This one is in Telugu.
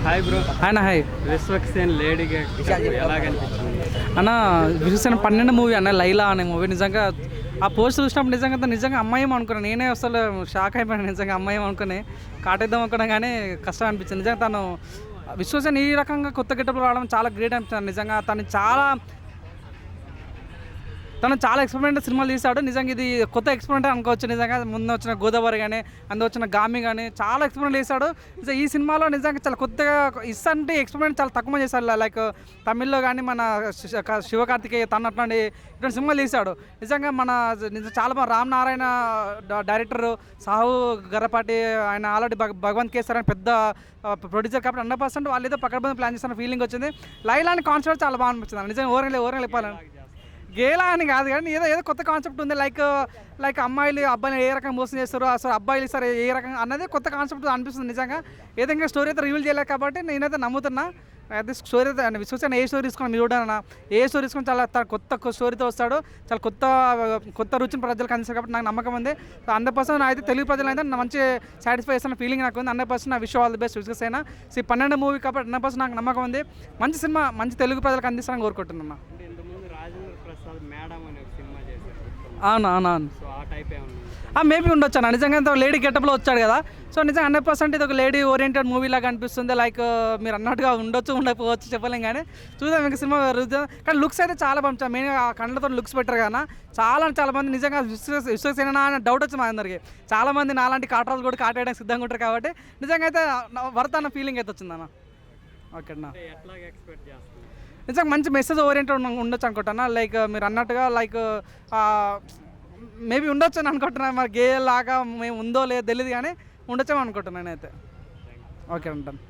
Hi bro. ఆయన హాయ్ విశ్వక్సేన్ లేడీ ఎలా కనిపించింది అన్న. విశ్వసేన 12 మూవీ అన్న, లైలా అనే మూవీ. నిజంగా ఆ పోస్టర్ చూసినప్పుడు నిజంగా అమ్మాయి అనుకున్నాను. నేనే అసలు షాక్ అయిపోయాను. నిజంగా అమ్మాయి అనుకుని కాటేద్దాం అనుకున్నా కానీ కష్టం అనిపించింది. నిజంగా తను విశ్వసేన ఈ రకంగా కొత్త గెటప్లో రావడం చాలా గ్రేట్ అనిపించింది. నిజంగా తను చాలా ఎక్స్పెరిమెంట్ సినిమాలు తీశాడు. నిజంగా ఇది కొత్త ఎక్స్పెరిమెంట్ అనుకోవచ్చు. నిజంగా ముందు వచ్చిన గోదావరి కానీ అందులో వచ్చిన గామి కానీ చాలా ఎక్స్పెరిమెంట్ చేశాడు. ఈ సినిమాలో నిజంగా చాలా కొత్తగా ఇసంటి ఎక్స్పెరిమెంట్ చాలా తక్కువ చేశాడు. లైక్ తమిళ్లో కానీ మన శివకార్తికేయ తను అట్లాంటి ఇటువంటి సినిమాలు తీశాడు. నిజంగా చాలా బాగా రామ్ నారాయణ డైరెక్టర్, సాహు గరపాటి ఆయన ఆల్రెడీ భగవంత్ కేసర్ అని పెద్ద ప్రొడ్యూసర్ కాబట్టి 100% వాళ్ళు ఏదో పక్కన ప్లాన్ చేస్తున్న ఫీలింగ్ వచ్చింది. లైలా అని కాన్సెప్ట్ చాలా బాగా అనిపించింది. నిజంగా ఓరంగా చెప్పాలని గేలా అని కాదు కానీ ఏదో కొత్త కాన్సెప్ట్ ఉంది. లైక్ అమ్మాయిలు అబ్బాయిలు ఏ రకంగా మోసం చేస్తారు, అసలు అబ్బాయిలు సరే ఏ రకంగా అన్నది కొత్త కాన్సెప్ట్ అనిపిస్తుంది. నిజంగా ఏదైనా స్టోరీ అయితే రివీల్ చేయలేదు కాబట్టి నేనైతే నమ్ముతున్నా. అయితే స్టోరీ అయితే విశ్వసేన ఏ స్టోరీ తీసుకొని మీరు చూడన్నా, ఏ స్టోరీ తీసుకొని చాలా కొత్త స్టోరీతో వస్తాడు. చాలా కొత్త రుచిని ప్రజలకు అందిస్తారు కాబట్టి నాకు నమ్మకం ఉంది. 100% అయితే తెలుగు ప్రజలు అయితే మంచి సాటిస్ఫై చేస్తున్న ఫీలింగ్ నాకు ఉంది. 100% నా wish all the best Vishwasena. 12 movie కాబట్టి 100% నాకు నమ్మకం ఉంది. మంచి సినిమా మంచి తెలుగు ప్రజలకు అందిస్తానని కోరుకుంటున్నాను. అవును. మేబీ ఉండొచ్చు అన్న. నిజంగా లేడీ గెటప్లో వచ్చాడు కదా. సో నిజంగా 100% ఇది ఒక లేడీ ఓరియంటెడ్ మూవీ లాగా అనిపిస్తుంది. లైక్ మీరు అన్నట్టుగా ఉండకపోవచ్చు చెప్పలేం కానీ చూద్దాం ఇంకా సినిమా కానీ లుక్స్ అయితే చాలా బాగుంటుంది. మెయిన్గా ఆ కళ్ళతో లుక్స్ పెట్టారు కదా. చాలా మంది నిజంగా విశ్వసేన అనే డౌట్ వచ్చింది మా అందరికి. చాలామంది నాలాంటి కాటరాలు కూడా కాటేయడానికి సిద్ధంగా ఉంటారు కాబట్టి నిజంగా అయితే వర్త్ అన్న ఫీలింగ్ అయితే వచ్చిందన్న. ఓకే అన్న. నిజంగా మంచి మెసేజ్ ఓరియంటెడ్ ఉండొచ్చు అనుకుంటున్నా. లైక్ మీరు అన్నట్టుగా లైక్ మేబీ ఉండొచ్చు అని అనుకుంటున్నా. మరి గే లాగా మేము ఉందో లేదో తెలియదు కానీ ఉండొచ్చేమో అనుకుంటున్నాను నేనైతే. ఓకే ఉంటాను.